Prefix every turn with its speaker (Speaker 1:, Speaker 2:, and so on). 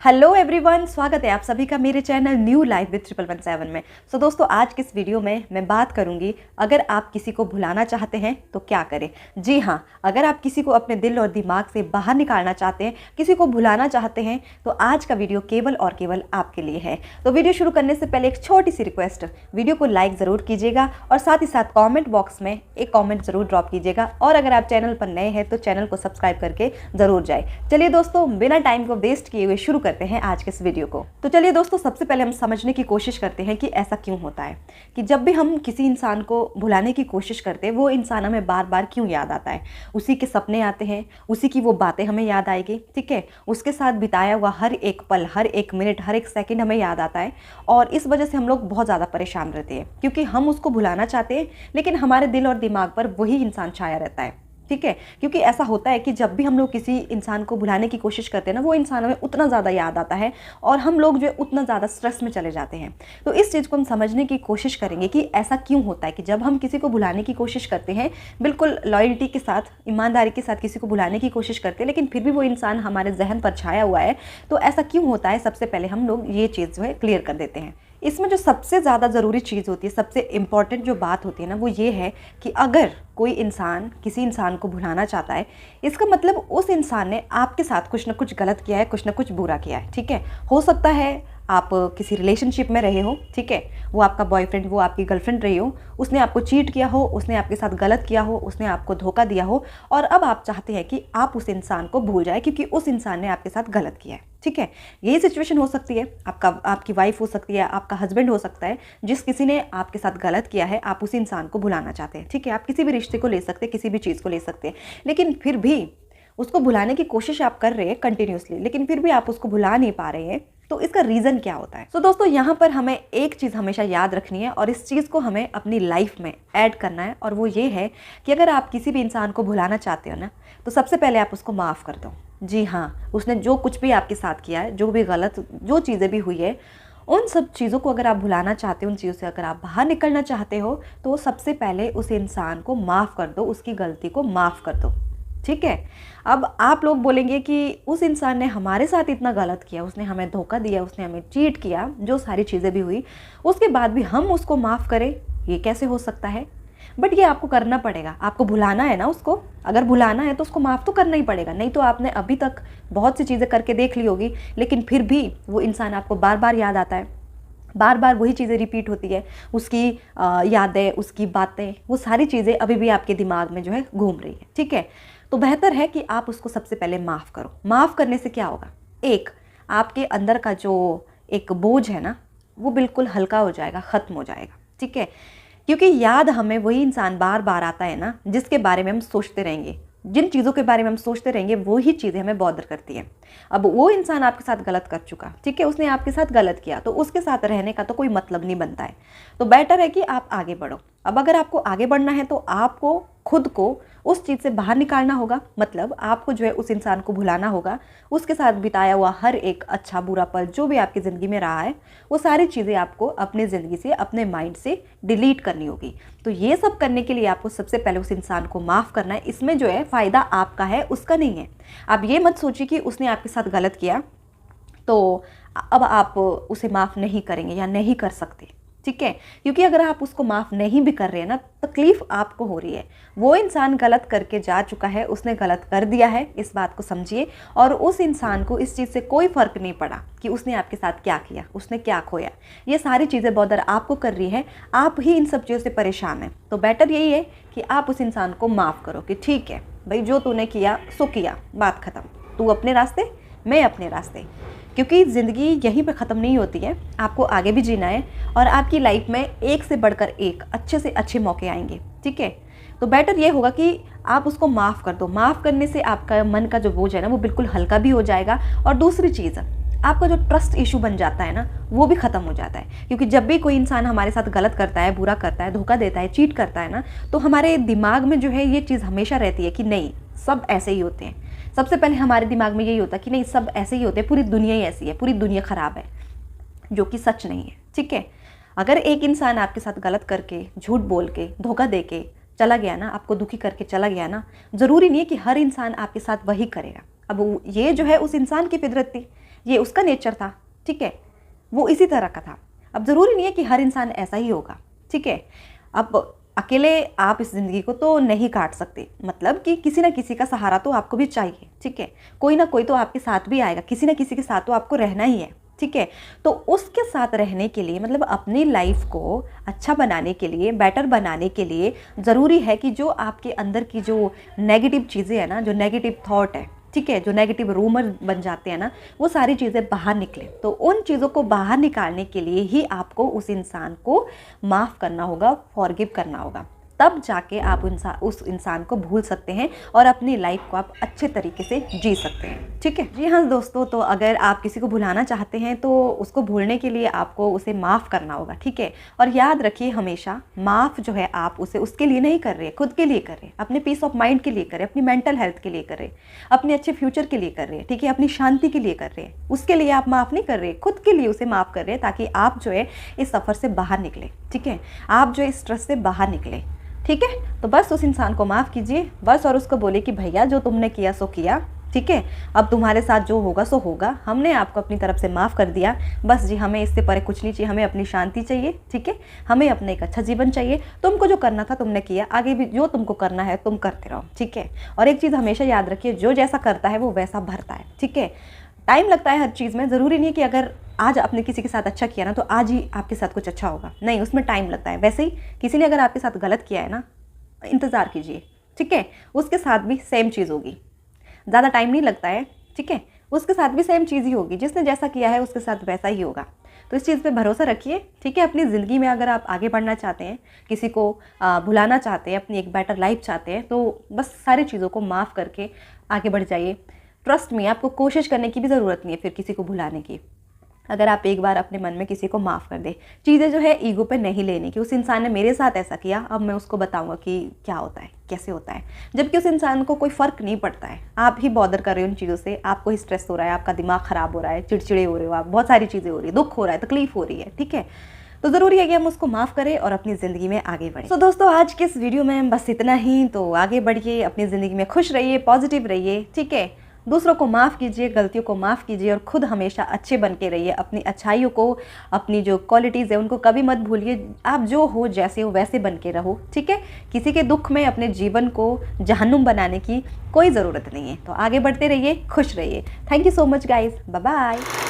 Speaker 1: Hello everyone, स्वागत है आप सभी का मेरे चैनल न्यू लाइफ विद 1117 में। दोस्तों, आज की इस वीडियो में मैं बात करूंगी, अगर आप किसी को भुलाना चाहते हैं तो क्या करें। जी हाँ, अगर आप किसी को अपने दिल और दिमाग से बाहर निकालना चाहते हैं, किसी को भुलाना चाहते हैं, तो आज का वीडियो केवल और केवल आपके लिए है। तो वीडियो शुरू करने से पहले एक छोटी सी रिक्वेस्ट, वीडियो को लाइक ज़रूर कीजिएगा और साथ ही साथ कॉमेंट बॉक्स में एक कॉमेंट ज़रूर ड्रॉप कीजिएगा। और अगर आप चैनल पर नए हैं तो चैनल को सब्सक्राइब करके ज़रूर जाए। चलिए दोस्तों, बिना टाइम को वेस्ट किए हुए शुरू करते हैं आज के इस वीडियो को। तो चलिए दोस्तों, सबसे पहले हम समझने की कोशिश करते हैं कि ऐसा क्यों होता है कि जब भी हम किसी इंसान को भुलाने की कोशिश करते हैं, वो इंसान हमें बार बार क्यों याद आता है। उसी के सपने आते हैं, उसी की वो बातें हमें याद आएगी, ठीक है। उसके साथ बिताया हुआ हर एक पल, हर एक मिनट, हर एक सेकंड हमें याद आता है। और इस वजह से हम लोग बहुत ज़्यादा परेशान रहते हैं, क्योंकि हम उसको भुलाना चाहते हैं लेकिन हमारे दिल और दिमाग पर वही इंसान छाया रहता है, ठीक है। क्योंकि ऐसा होता है कि जब भी हम लोग किसी इंसान को भुलाने की कोशिश करते हैं ना, वो इंसान हमें उतना ज़्यादा याद आता है और हम लोग जो है उतना ज़्यादा स्ट्रेस में चले जाते हैं। तो इस चीज़ को हम समझने की कोशिश करेंगे कि ऐसा क्यों होता है कि जब हम किसी को भुलाने की कोशिश करते हैं, बिल्कुल लॉयल्टी के साथ, ईमानदारी के साथ किसी को भुलाने की कोशिश करते हैं, लेकिन फिर भी वो इंसान हमारे जहन पर छाया हुआ है। तो ऐसा क्यों होता है, सबसे पहले हम लोग ये चीज़ जो है क्लियर कर देते हैं। इसमें जो सबसे ज़्यादा ज़रूरी चीज़ होती है, सबसे इम्पॉर्टेंट जो बात होती है ना, वो ये है कि अगर कोई इंसान किसी इंसान को भुलाना चाहता है, इसका मतलब उस इंसान ने आपके साथ कुछ ना कुछ गलत किया है, कुछ ना कुछ बुरा किया है, ठीक है। हो सकता है आप किसी रिलेशनशिप में रहे हो, ठीक है, वो आपका बॉयफ्रेंड, वो आपकी गर्लफ्रेंड रही हो, उसने आपको चीट किया हो, उसने आपके साथ गलत किया हो, उसने आपको धोखा दिया हो, और अब आप चाहते हैं कि आप उस इंसान को भूल जाए क्योंकि उस इंसान ने आपके साथ गलत किया है, ठीक है। यही सिचुएशन हो सकती है, आपकी वाइफ हो सकती है, आपका हस्बैंड हो सकता है। जिस किसी ने आपके साथ गलत किया है, आप उस इंसान को भुलाना चाहते हैं, ठीक है। आप किसी भी रिश्ते को ले सकते हैं, किसी भी चीज़ को ले सकते हैं, लेकिन फिर भी उसको भुलाने की कोशिश आप कर रहे हैं कंटिन्यूसली, लेकिन फिर भी आप उसको भुला नहीं पा रहे हैं। तो इसका रीज़न क्या होता है। तो दोस्तों, यहाँ पर हमें एक चीज़ हमेशा याद रखनी है और इस चीज़ को हमें अपनी लाइफ में ऐड करना है, और वो ये है कि अगर आप किसी भी इंसान को भुलाना चाहते हो ना, तो सबसे पहले आप उसको माफ़ कर दो। जी हाँ, उसने जो कुछ भी आपके साथ किया है, जो भी गलत जो चीज़ें भी हुई है, उन सब चीज़ों को अगर आप भुलाना चाहते हो, उन चीज़ों से अगर आप बाहर निकलना चाहते हो, तो सबसे पहले उस इंसान को माफ़ कर दो, उसकी गलती को माफ़ कर दो, ठीक है। अब आप लोग बोलेंगे कि उस इंसान ने हमारे साथ इतना गलत किया, उसने हमें धोखा दिया, उसने हमें चीट किया, जो सारी चीज़ें भी हुई, उसके बाद भी हम उसको माफ़ करें, ये कैसे हो सकता है। बट ये आपको करना पड़ेगा, आपको भुलाना है ना उसको। अगर भुलाना है तो उसको माफ़ तो करना ही पड़ेगा, नहीं तो आपने अभी तक बहुत सी चीज़ें करके देख ली होगी, लेकिन फिर भी वो इंसान आपको बार बार याद आता है, बार बार वही चीज़ें रिपीट होती है, उसकी यादें, उसकी बातें, वो सारी चीज़ें अभी भी आपके दिमाग में जो है घूम रही है, ठीक है। तो बेहतर है कि आप उसको सबसे पहले माफ़ करो। माफ़ करने से क्या होगा, एक आपके अंदर का जो एक बोझ है ना, वो बिल्कुल हल्का हो जाएगा, ख़त्म हो जाएगा, ठीक है। क्योंकि याद हमें वही इंसान बार बार आता है ना, जिसके बारे में हम सोचते रहेंगे, जिन चीज़ों के बारे में हम सोचते रहेंगे, वो ही चीज़ें हमें बॉदर करती हैं। अब वो इंसान आपके साथ गलत कर चुका, ठीक है, उसने आपके साथ गलत किया, तो उसके साथ रहने का तो कोई मतलब नहीं बनता है। तो बेटर है कि आप आगे बढ़ो। अब अगर आपको आगे बढ़ना है तो आपको खुद को उस चीज़ से बाहर निकालना होगा, मतलब आपको जो है उस इंसान को भुलाना होगा। उसके साथ बिताया हुआ हर एक अच्छा बुरा पल जो भी आपकी ज़िंदगी में रहा है, वो सारी चीज़ें आपको अपनी ज़िंदगी से, अपने माइंड से डिलीट करनी होगी। तो ये सब करने के लिए आपको सबसे पहले उस इंसान को माफ़ करना है। इसमें जो है फ़ायदा आपका है, उसका नहीं है। आप ये मत सोचिए कि उसने आपके साथ गलत किया तो अब आप उसे माफ़ नहीं करेंगे या नहीं कर सकते, ठीक है। क्योंकि अगर आप उसको माफ़ नहीं भी कर रहे हैं ना, तकलीफ़ आपको हो रही है। वो इंसान गलत करके जा चुका है, उसने गलत कर दिया है, इस बात को समझिए। और उस इंसान को इस चीज़ से कोई फ़र्क नहीं पड़ा कि उसने आपके साथ क्या किया, उसने क्या खोया। ये सारी चीज़ें बॉदर आपको कर रही हैं, आप ही इन सब चीज़ों से परेशान हैं। तो बेटर यही है कि आप उस इंसान को माफ़ करो कि ठीक है भाई, जो तूने किया सो किया, बात ख़त्म, तू अपने रास्ते, मैं अपने रास्ते। क्योंकि ज़िंदगी यहीं पे ख़त्म नहीं होती है, आपको आगे भी जीना है और आपकी लाइफ में एक से बढ़कर एक अच्छे से अच्छे मौके आएंगे, ठीक है। तो बेटर ये होगा कि आप उसको माफ़ कर दो। माफ़ करने से आपका मन का जो बोझ है ना, वो बिल्कुल हल्का भी हो जाएगा। और दूसरी चीज़, आपका जो ट्रस्ट इशू बन जाता है ना, वो भी ख़त्म हो जाता है। क्योंकि जब भी कोई इंसान हमारे साथ गलत करता है, बुरा करता है, धोखा देता है, चीट करता है ना, तो हमारे दिमाग में जो है ये चीज़ हमेशा रहती है कि नहीं, सब ऐसे ही होते हैं। सबसे पहले हमारे दिमाग में यही होता है कि नहीं, सब ऐसे ही होते हैं, पूरी दुनिया ही ऐसी है, पूरी दुनिया ख़राब है, जो कि सच नहीं है, ठीक है। अगर एक इंसान आपके साथ गलत करके, झूठ बोल के, धोखा दे के चला गया ना, आपको दुखी करके चला गया ना, ज़रूरी नहीं है कि हर इंसान आपके साथ वही करेगा। अब ये जो है उस इंसान की फितरत थी, ये उसका नेचर था, ठीक है, वो इसी तरह का था। अब ज़रूरी नहीं है कि हर इंसान ऐसा ही होगा, ठीक है। अब अकेले आप इस ज़िंदगी को तो नहीं काट सकते, मतलब कि किसी ना किसी का सहारा तो आपको भी चाहिए, ठीक है। कोई ना कोई तो आपके साथ भी आएगा, किसी ना किसी के साथ तो आपको रहना ही है, ठीक है। तो उसके साथ रहने के लिए, मतलब अपनी लाइफ को अच्छा बनाने के लिए, बेटर बनाने के लिए ज़रूरी है कि जो आपके अंदर की जो नेगेटिव चीज़ें हैं ना, जो नेगेटिव थॉट है, ठीक है, जो नेगेटिव रूमर बन जाते हैं ना, वो सारी चीज़ें बाहर निकले। तो उन चीज़ों को बाहर निकालने के लिए ही आपको उस इंसान को माफ़ करना होगा, फॉरगिव करना होगा। तब जाके आप उस इंसान को भूल सकते हैं और अपनी लाइफ को आप अच्छे तरीके से जी सकते हैं, ठीक है। जी हाँ दोस्तों, तो अगर आप किसी को भुलाना चाहते हैं तो उसको भूलने के लिए आपको उसे माफ़ करना होगा, ठीक है। और याद रखिए हमेशा, माफ़ जो है आप उसे उसके लिए नहीं कर रहे, खुद के लिए कर रहे, अपने पीस ऑफ माइंड के लिए कर रहे, अपनी मेंटल हेल्थ के लिए कर रहे, अपने अच्छे फ्यूचर के लिए कर रहे हैं, ठीक है, अपनी शांति के लिए कर रहे हैं। उसके लिए आप माफ़ नहीं कर रहे, खुद के लिए उसे माफ़ कर रहे हैं, ताकि आप जो है इस सफ़र से बाहर निकले, ठीक है, आप जो इस स्ट्रेस से बाहर निकले, ठीक है। तो बस उस इंसान को माफ़ कीजिए बस, और उसको बोले कि भैया जो तुमने किया सो किया, ठीक है, अब तुम्हारे साथ जो होगा सो होगा, हमने आपको अपनी तरफ से माफ़ कर दिया, बस जी, हमें इससे परे कुछ नहीं चाहिए, हमें अपनी शांति चाहिए, ठीक है, हमें अपने एक अच्छा जीवन चाहिए। तुमको जो करना था तुमने किया, आगे भी जो तुमको करना है तुम करते रहो, ठीक है। और एक चीज़ हमेशा याद रखिए, जो जैसा करता है वो वैसा भरता है, ठीक है। टाइम लगता है हर चीज़ में, ज़रूरी नहीं है कि अगर आज आपने किसी के साथ अच्छा किया ना तो आज ही आपके साथ कुछ अच्छा होगा, नहीं, उसमें टाइम लगता है। वैसे ही किसी ने अगर आपके साथ गलत किया है ना, इंतज़ार कीजिए, ठीक है, उसके साथ भी सेम चीज़ होगी, ज़्यादा टाइम नहीं लगता है, ठीक है, उसके साथ भी सेम चीज़ ही होगी, जिसने जैसा किया है उसके साथ वैसा ही होगा। तो इस चीज़ पे भरोसा रखिए, ठीक है। अपनी ज़िंदगी में अगर आप आगे बढ़ना चाहते हैं, किसी को भुलाना चाहते हैं, अपनी एक बेटर लाइफ चाहते हैं, तो बस सारी चीज़ों को माफ़ करके आगे बढ़ जाइए। ट्रस्ट में आपको कोशिश करने की भी ज़रूरत नहीं है फिर किसी को भुलाने की। अगर आप एक बार अपने मन में किसी को माफ़ कर दे, चीज़ें जो है ईगो पे नहीं लेने की, उस इंसान ने मेरे साथ ऐसा किया, अब मैं उसको बताऊंगा कि क्या होता है, कैसे होता है, जबकि उस इंसान को कोई फ़र्क नहीं पड़ता है। आप ही बॉदर कर रहे हो उन चीज़ों से, आपको ही स्ट्रेस हो रहा है, आपका दिमाग ख़राब हो रहा है, चिड़चिड़े हो रहे हो आप, बहुत सारी चीज़ें हो रही है, दुख हो रहा है, तकलीफ हो रही है, ठीक है। तो ज़रूरी है कि हम उसको माफ़ करें और अपनी ज़िंदगी में आगे बढ़ें। तो दोस्तों आज के इस वीडियो में बस इतना ही। तो आगे बढ़िए, अपनी ज़िंदगी में खुश रहिए, पॉजिटिव रहिए, ठीक है। दूसरों को माफ़ कीजिए, गलतियों को माफ़ कीजिए और खुद हमेशा अच्छे बन के रहिए। अपनी अच्छाइयों को, अपनी जो क्वालिटीज़ है उनको कभी मत भूलिए। आप जो हो, जैसे हो वैसे बन के रहो, ठीक है। किसी के दुख में अपने जीवन को जहन्नुम बनाने की कोई ज़रूरत नहीं है। तो आगे बढ़ते रहिए, खुश रहिए। Thank you so much guys, bye bye.